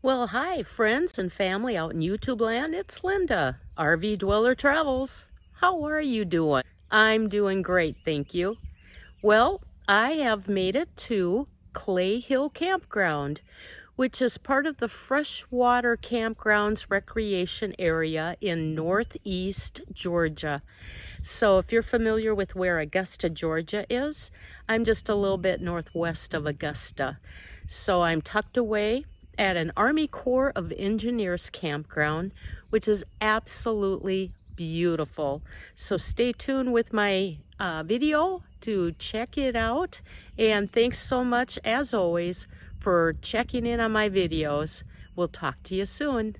Well, hi, friends and family out in YouTube land. It's Linda, RV Dweller Travels. How are you doing? I'm doing great, thank you. Well, I have made it to Clay Hill Campground, which is part of the Freshwater Campgrounds Recreation Area in Northeast Georgia. So if you're familiar with where Augusta, Georgia is, I'm just a little bit northwest of Augusta. So I'm tucked away at an Army Corps of Engineers campground, which is absolutely beautiful. So stay tuned with my video to check it out. And thanks so much, as always, for checking in on my videos. We'll talk to you soon.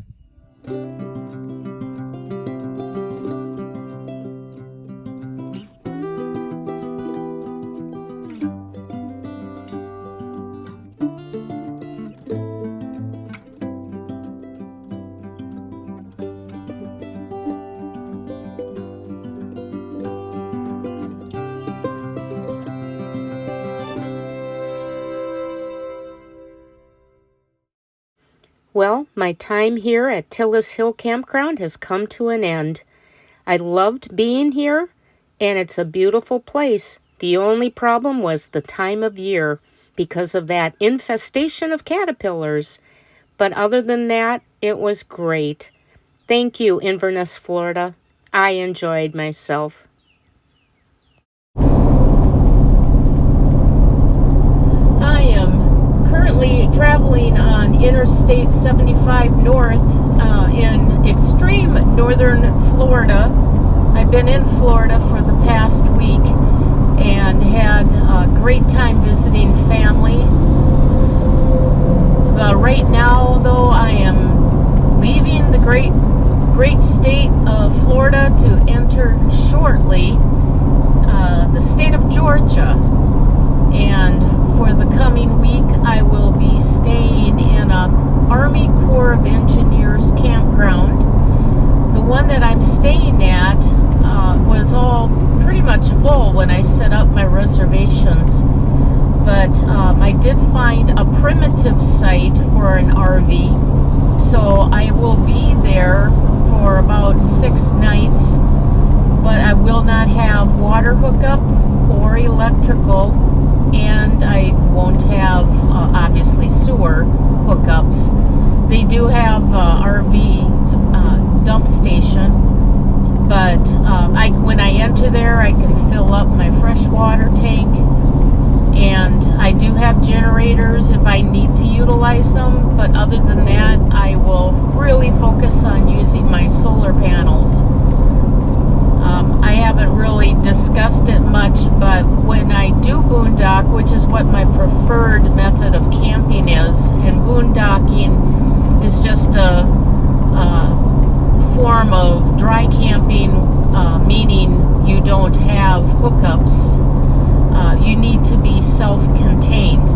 Well, my time here at Tillis Hill Campground has come to an end. I loved being here, and it's a beautiful place. The only problem was the time of year because of that infestation of caterpillars. But other than that, it was great. Thank you, Inverness, Florida. I enjoyed myself. I am currently traveling on Interstate 75 North in extreme northern Florida. I've been in Florida for the past week and had a great time visiting family. Right now, though, I am leaving the great state of Florida to enter shortly the state of Georgia. And for the coming week, I will be staying in a Army Corps of Engineers campground. The one that I'm staying at was all pretty much full when I set up my reservations. But I did find a primitive site for an RV. So I will be there for about 6 nights. But I will not have water hookup or electrical. And I won't have, obviously, sewer hookups. They do have RV dump station, but when I enter there, I can fill up my freshwater tank, and I do have generators if I need to utilize them, but other than that, I will really focus on using my solar panels. I haven't really discussed it much, but when I do boondock, which is what my preferred method of camping is, and boondocking is just a form of dry camping, meaning you don't have hookups. You need to be self-contained.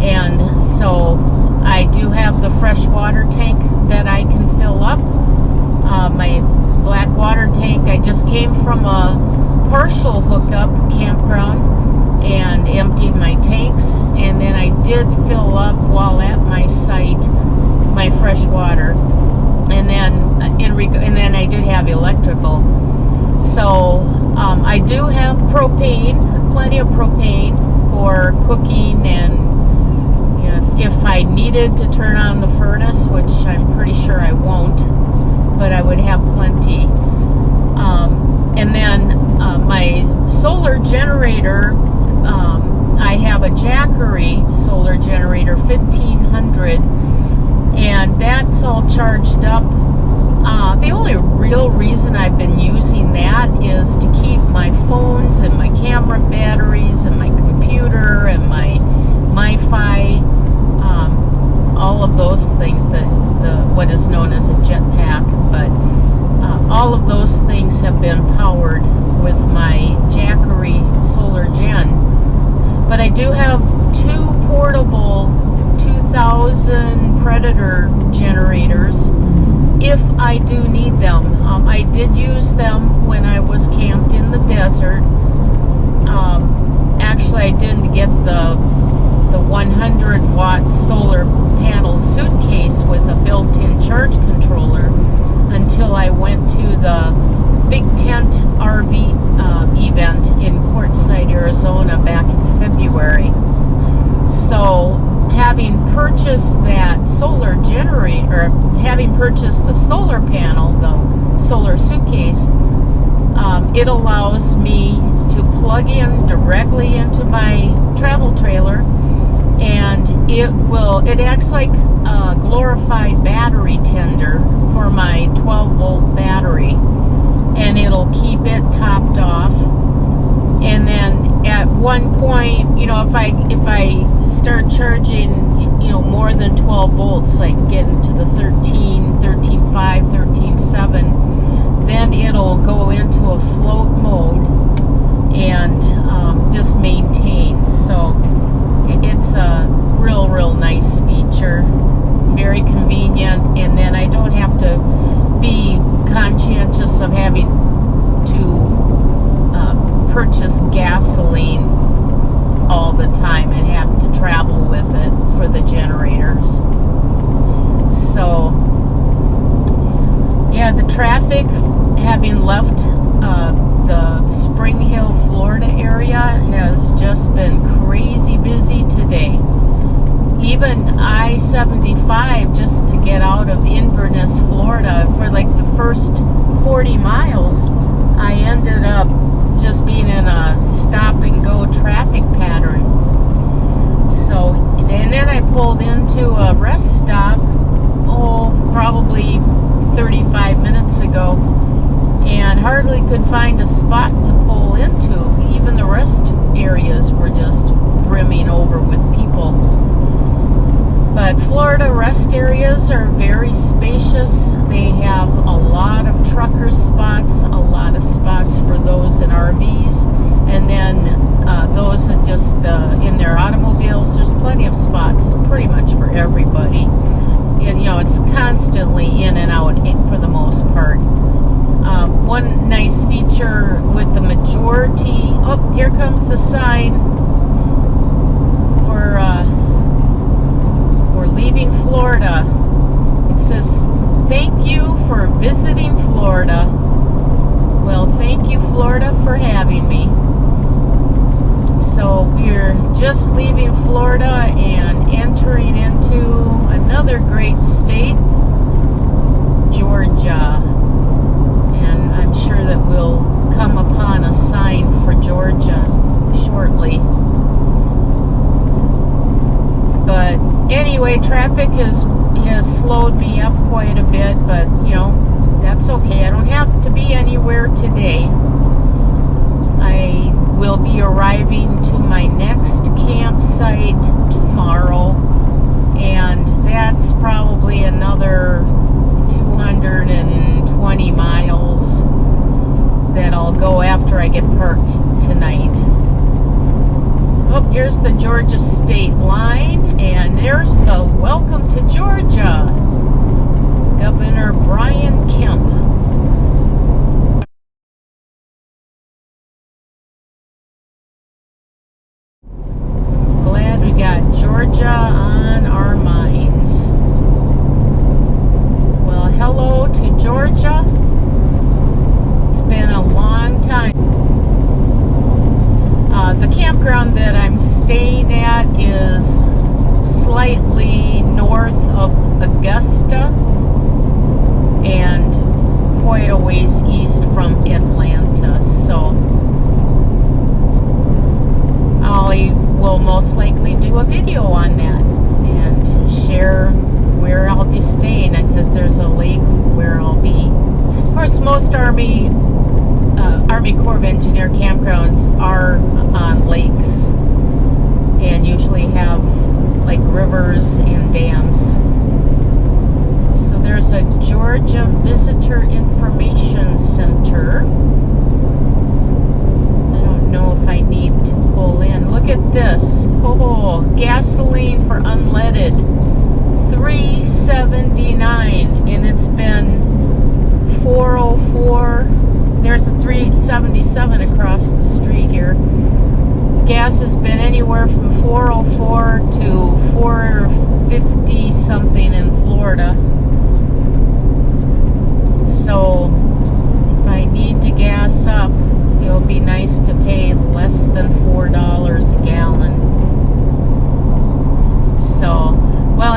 And so I do have the freshwater tank that I can fill up. My black water tank, I just came from a partial hookup campground and emptied my tanks, and then I did fill up while at my site my fresh water, and then I did have electrical. So I do have propane, plenty of propane for cooking, and if I needed to turn on the furnace, which I'm pretty sure I won't, but I would have plenty. And then my solar generator, I have a Jackery solar generator 1500, and that's all charged up. The only real reason I've been using that is to keep my phones and my camera batteries and my computer and my MiFi, all of those things, what is known as a jetpack, but all of those things have been powered with my Jackery solar gen. But I do have 2 portable 2000 Predator generators if I do need them. I did use them when I was camped in the desert. Actually, I didn't get the 100-watt solar panel suitcase purchased that solar generator, having purchased the solar panel, the solar suitcase, it allows me to plug in directly into my travel trailer, and it acts like a glorified battery tender for my 12-volt battery, and it'll keep it topped off. And then at one point, if I start charging, more than 12 volts, like getting to the 13.5, 13.7, then it'll go into a float mode and just maintains. So it's a real nice feature, very convenient, and then I don't have to be conscientious of having to purchase gasoline all the time and have to travel with it for the generators. So yeah, the traffic, having left the Spring Hill, Florida area, has just been crazy busy today. Even I-75, just to get out of Inverness, Florida, for like the first 40 miles, I ended up just being in a stop and go traffic pattern. So, and then I pulled into a rest stop, probably 35 minutes ago, and hardly could find a spot to pull into. Even the rest areas were just brimming over with people. But Florida rest areas are very spacious. They have a lot of trucker spots, a lot of spots for those in RVs, and then those that just in their automobiles. There's plenty of spots pretty much for everybody. And it's constantly in and out for the most part. One nice feature with the majority, here comes the sign for we're leaving Florida. It says, "Thank you for visiting Florida." Well, thank you, Florida, for having me. So we're just leaving Florida and entering into another great state, Georgia. And I'm sure that we'll come upon a sign for Georgia shortly. But anyway, traffic has slowed me up quite a bit, but that's okay. I don't have to be anywhere today. I will be arriving to my next campsite tomorrow, and that's probably another 220 miles that I'll go after I get parked tonight. Here's the Georgia state line, and there's the Welcome to Georgia, Governor Brian Kemp. Glad we got Georgia on our minds. Well, hello to Georgia. It's been a long time. The campground that I'm staying at is slightly north of Augusta and quite a ways east from Atlanta. So I will most likely do a video on that and share where I'll be staying, because there's a lake where I'll be. Of course, most Army Corps of Engineer campgrounds are on lakes and usually have like rivers and dams. So there's a Georgia Visitor Information Center. I don't know if I need to pull in. Look at this. Gasoline for unleaded, $3.79, and it's been $4.04. There's a $3.77 across the street here. Gas has been anywhere from $4.04 to $4.50 something in Florida. So if I need to gas up, it'll be nice to pay less than $4 a gallon. So, well,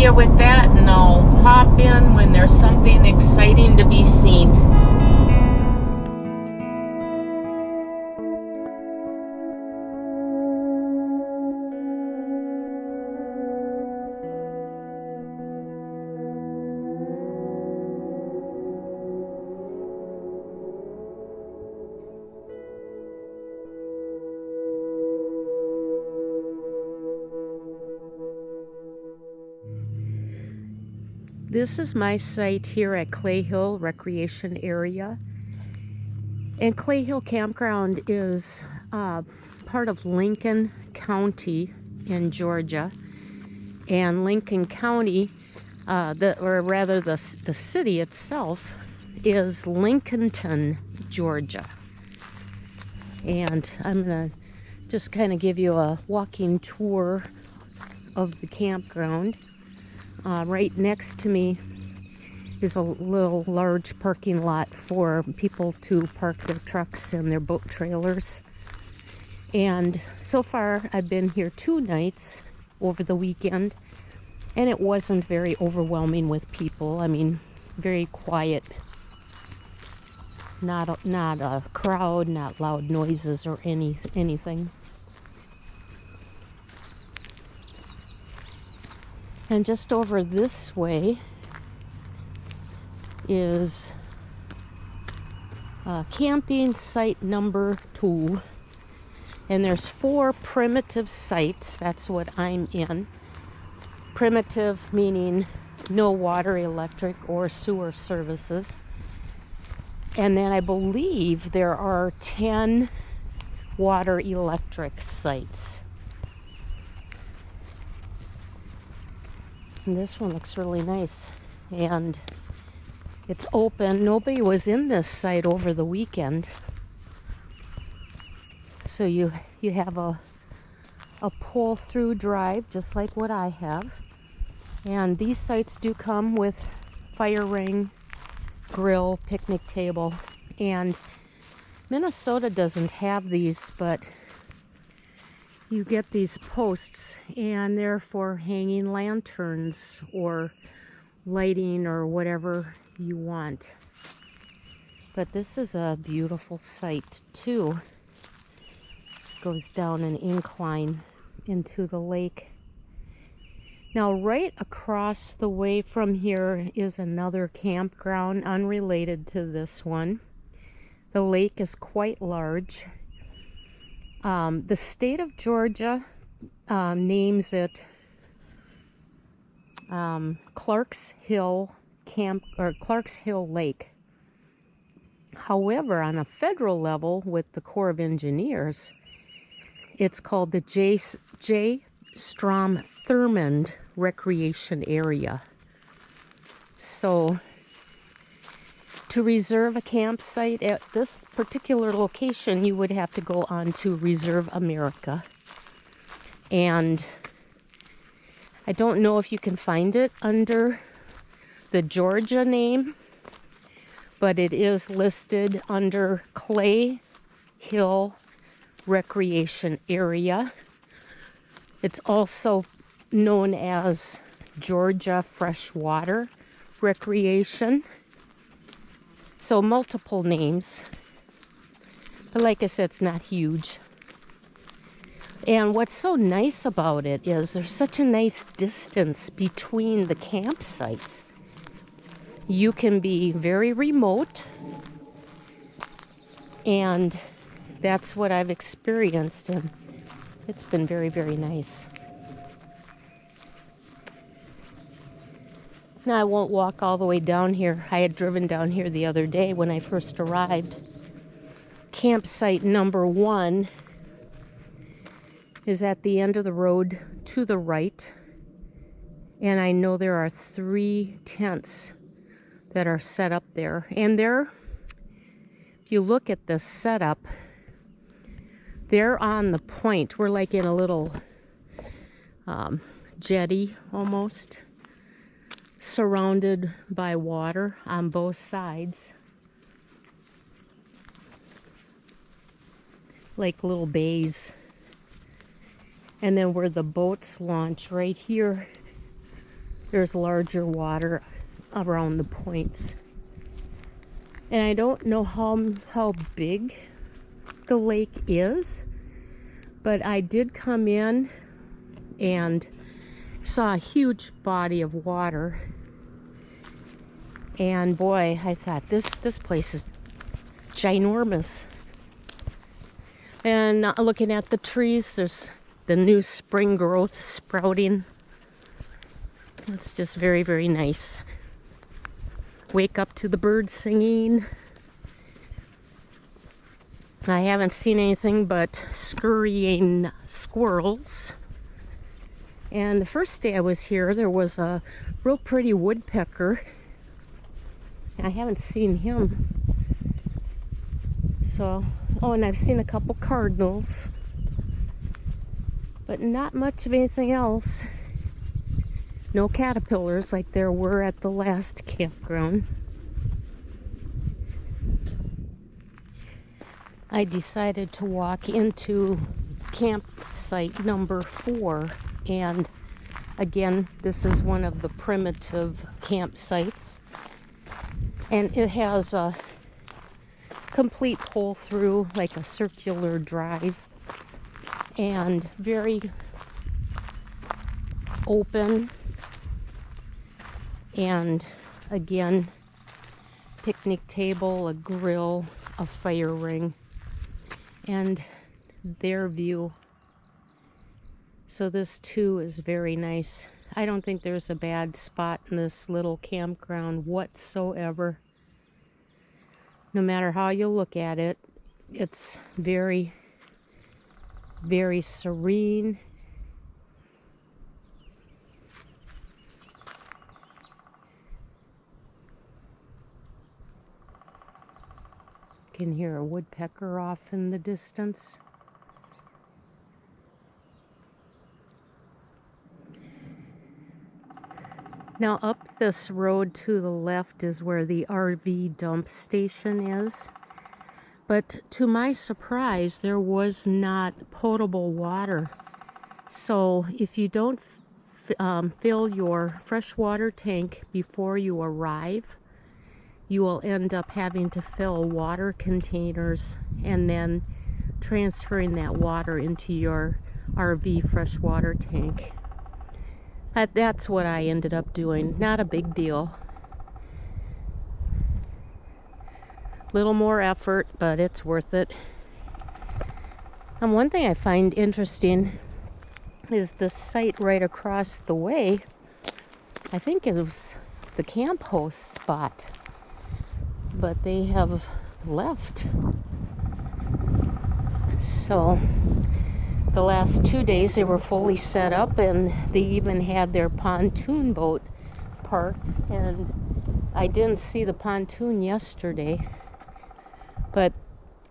you with that, and I'll pop in when there's something exciting to be seen. This is my site here at Clay Hill Recreation Area. And Clay Hill Campground is part of Lincoln County in Georgia. And Lincoln County, the city itself, is Lincolnton, Georgia. And I'm going to just kind of give you a walking tour of the campground. Right next to me is a little large parking lot for people to park their trucks and their boat trailers. And so far I've been here 2 nights over the weekend, and it wasn't very overwhelming with people. I mean, very quiet. Not a crowd, not loud noises or anything. And just over this way is camping site number 2. And there's 4 primitive sites. That's what I'm in. Primitive meaning no water, electric, or sewer services. And then I believe there are 10 water electric sites. And this one looks really nice, and it's open. Nobody was in this site over the weekend, so you have a pull-through drive just like what I have. And these sites do come with fire ring, grill, picnic table, and Minnesota doesn't have these, but you get these posts, and they're for hanging lanterns or lighting or whatever you want. But this is a beautiful site too. Goes down an incline into the lake. Now right across the way from here is another campground unrelated to this one. The lake is quite large. The state of Georgia names it Clark's Hill Clark's Hill Lake. However, on a federal level with the Corps of Engineers, it's called the J. Strom Thurmond Recreation Area. So to reserve a campsite at this particular location, you would have to go on to Reserve America. And I don't know if you can find it under the Georgia name, but it is listed under Clay Hill Recreation Area. It's also known as Georgia Freshwater Recreation. So multiple names, but like I said, it's not huge. And what's so nice about it is there's such a nice distance between the campsites. You can be very remote, and that's what I've experienced, and it's been very, very nice. Now, I won't walk all the way down here. I had driven down here the other day when I first arrived. Campsite number 1 is at the end of the road to the right. And I know there are 3 tents that are set up there. And if you look at the setup, they're on the point. We're like in a little jetty almost, surrounded by water on both sides, like little bays. And then where the boats launch right here there's larger water around the points. And I don't know how big the lake is, but I did come in and saw a huge body of water. And boy, I thought this place is ginormous. And looking at the trees, there's the new spring growth sprouting. It's just very, very nice. Wake up to the birds singing. I haven't seen anything but scurrying squirrels. And the first day I was here, there was a real pretty woodpecker. I haven't seen him. So, oh, and I've seen a couple cardinals, but not much of anything else. No caterpillars like there were at the last campground. I decided to walk into campsite number 4, and again, this is one of the primitive campsites, and it has a complete pull through, like a circular drive, and very open. And again, picnic table, a grill, a fire ring, and their view. So this too is very nice. I don't think there's a bad spot in this little campground whatsoever. No matter how you look at it, it's very, very serene. You can hear a woodpecker off in the distance. Now up this road to the left is where the RV dump station is. But to my surprise, there was not potable water. So if you don't fill your freshwater tank before you arrive, you will end up having to fill water containers and then transferring that water into your RV freshwater tank. That's what I ended up doing. Not a big deal. Little more effort, but it's worth it. And one thing I find interesting is the site right across the way. I think it was the camp host spot, but they have left. So the last 2 days they were fully set up, and they even had their pontoon boat parked, and I didn't see the pontoon yesterday, but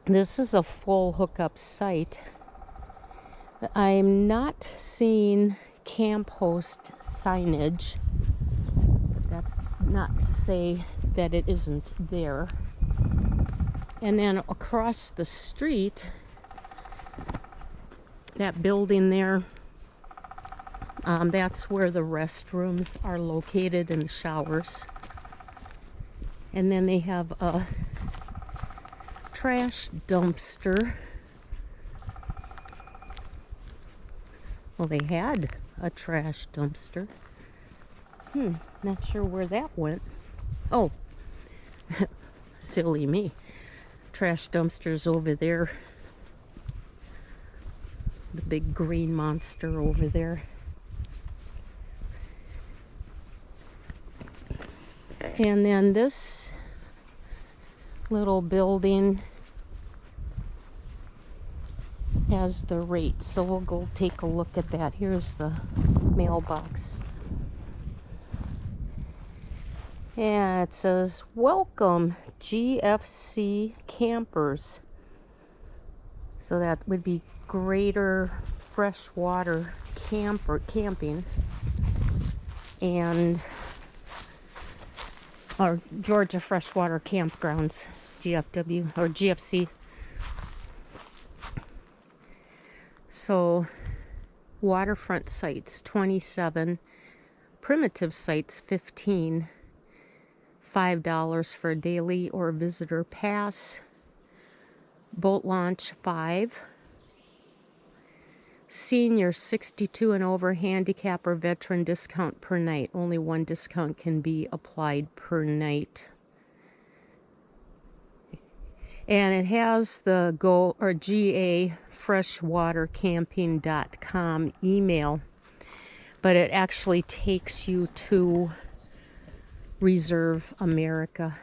this is a full hookup site. I'm not seeing camp host signage. That's not to say that it isn't there. And then across the street, that building there, that's where the restrooms are located and showers. And then they have a trash dumpster. Well, they had a trash dumpster. Not sure where that went. Oh, silly me. Trash dumpster's over there. The big green monster over there. And then this little building has the rates, so we'll go take a look at that. Here's the mailbox. Yeah, it says, "Welcome, GFC campers." So that would be Greater Freshwater Camping, and or Georgia Freshwater Campgrounds, GFW or GFC. So waterfront sites 27, primitive sites, 15. $5 for a daily or visitor pass. Boat launch, 5. Senior 62 and over, handicap or veteran discount per night. Only one discount can be applied per night. And it has the GA freshwatercamping.com email, but it actually takes you to Reserve America.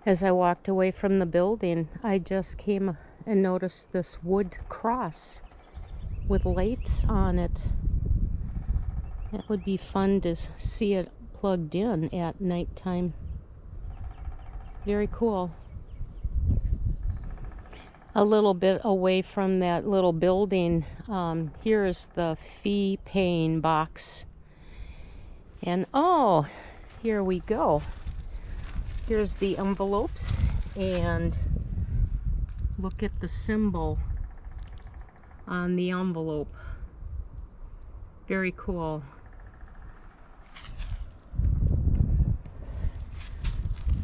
As I walked away from the building, I just came and noticed this wood cross with lights on it. It would be fun to see it plugged in at nighttime. Very cool. A little bit away from that little building, here is the fee paying box. And oh, here we go. Here's the envelopes, and look at the symbol on the envelope. Very cool.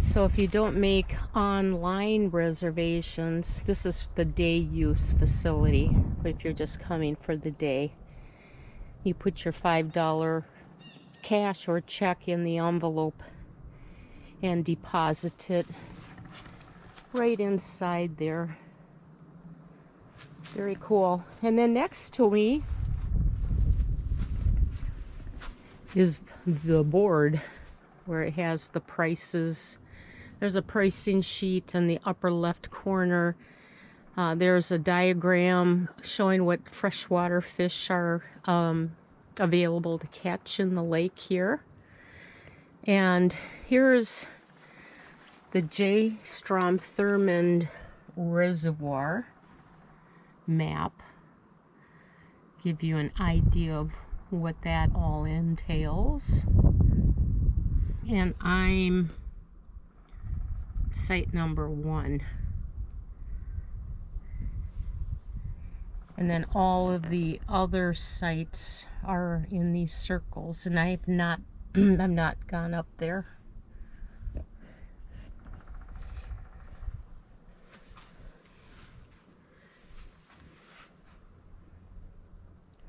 So if you don't make online reservations, this is the day use facility. But if you're just coming for the day, you put your $5 cash or check in the envelope and deposit it right inside there. Very cool. And then next to me is the board where it has the prices. There's a pricing sheet in the upper left corner. There's a diagram showing what freshwater fish are available to catch in the lake here. And here's the J. Strom Thurmond Reservoir map. Give you an idea of what that all entails. And I'm site number 1. And then all of the other sites are in these circles, and I've not gone up there.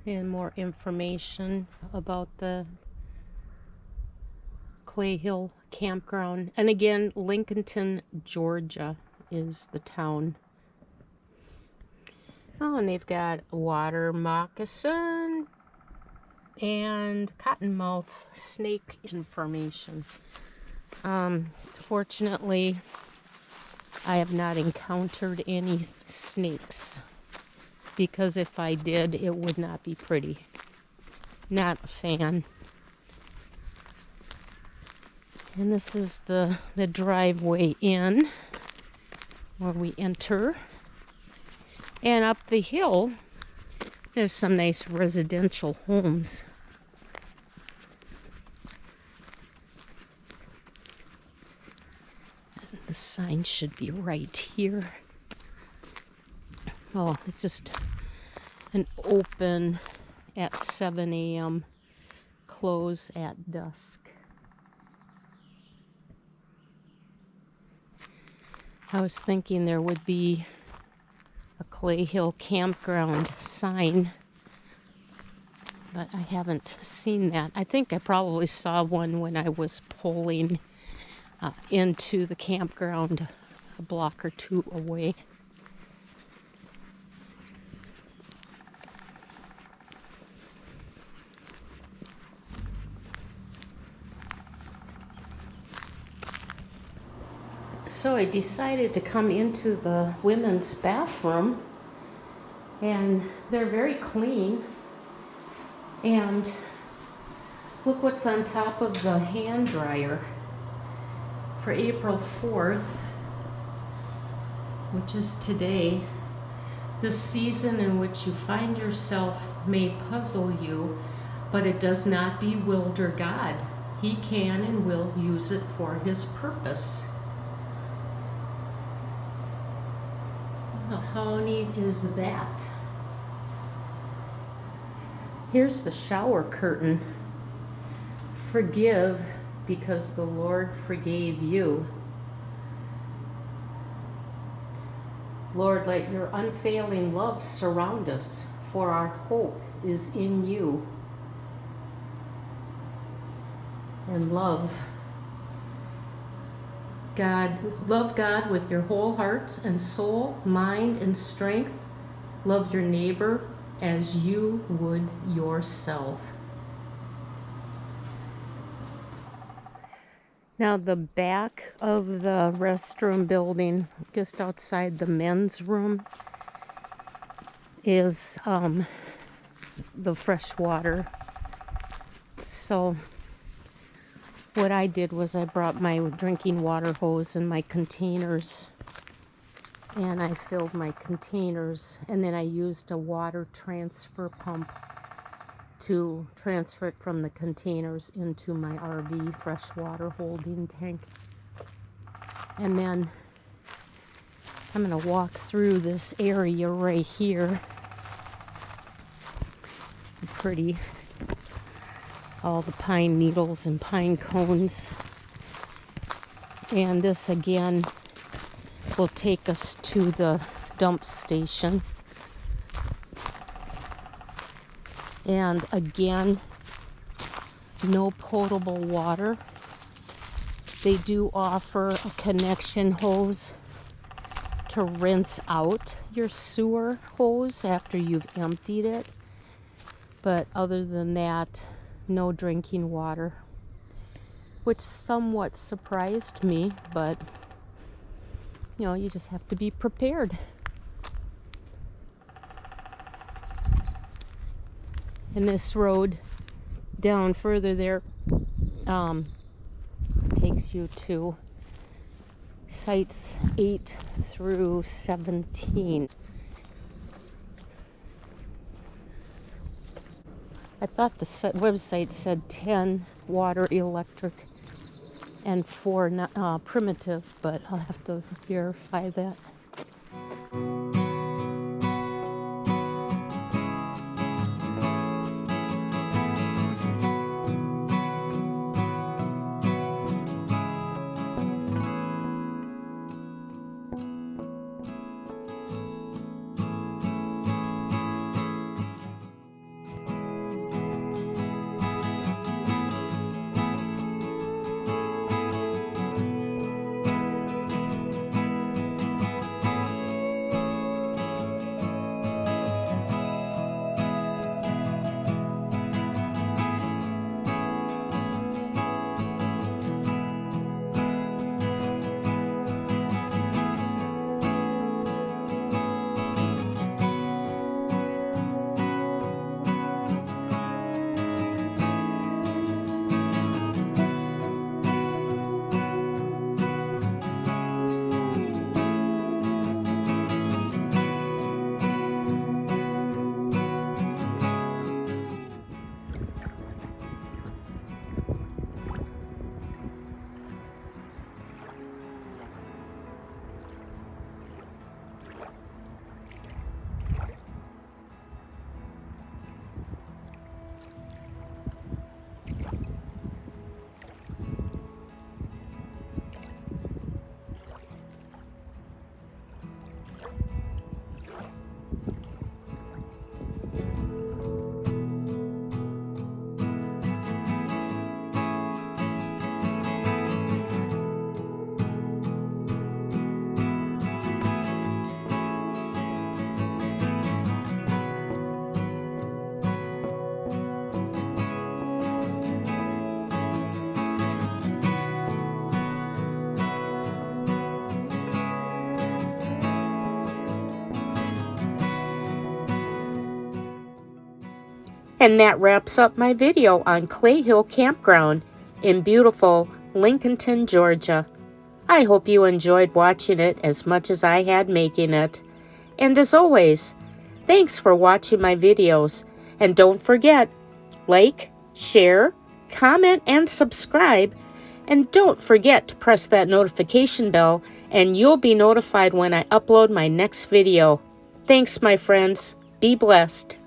And more information about the Clay Hill Campground. And again, Lincolnton, Georgia is the town. Oh, and they've got water moccasin and cottonmouth snake information. Fortunately, I have not encountered any snakes, because if I did, it would not be pretty. Not a fan. And this is the driveway in where we enter. And up the hill, there's some nice residential homes. The sign should be right here. Oh, it's just an open at 7 a.m., close at dusk. I was thinking there would be a Clay Hill Campground sign, but I haven't seen that. I think I probably saw one when I was pulling into the campground a block or two away. So I decided to come into the women's bathroom, and they're very clean. And look what's on top of the hand dryer for April 4th, which is today. The season in which you find yourself may puzzle you, but it does not bewilder God. He can and will use it for His purpose. How neat is that? Here's the shower curtain. Forgive because the Lord forgave you. Lord, let your unfailing love surround us, for our hope is in you. And love God with your whole heart and soul, mind and strength. Love your neighbor as you would yourself. Now the back of the restroom building, just outside the men's room, is the fresh water. So what I did was I brought my drinking water hose and my containers, and I filled my containers, and then I used a water transfer pump to transfer it from the containers into my RV freshwater holding tank. And then I'm going to walk through this area right here. Pretty. All the pine needles and pine cones. And this again will take us to the dump station. And again, no potable water. They do offer a connection hose to rinse out your sewer hose after you've emptied it. But other than that, no drinking water, which somewhat surprised me, but you know, you just have to be prepared. And this road down further there takes you to sites 8 through 17. I thought the website said 10 water, electric, and 4 primitive, but I'll have to verify that. And that wraps up my video on Clay Hill Campground in beautiful Lincolnton, Georgia. I hope you enjoyed watching it as much as I had making it. And as always, thanks for watching my videos. And don't forget, like, share, comment, and subscribe. And don't forget to press that notification bell and you'll be notified when I upload my next video. Thanks, my friends. Be blessed.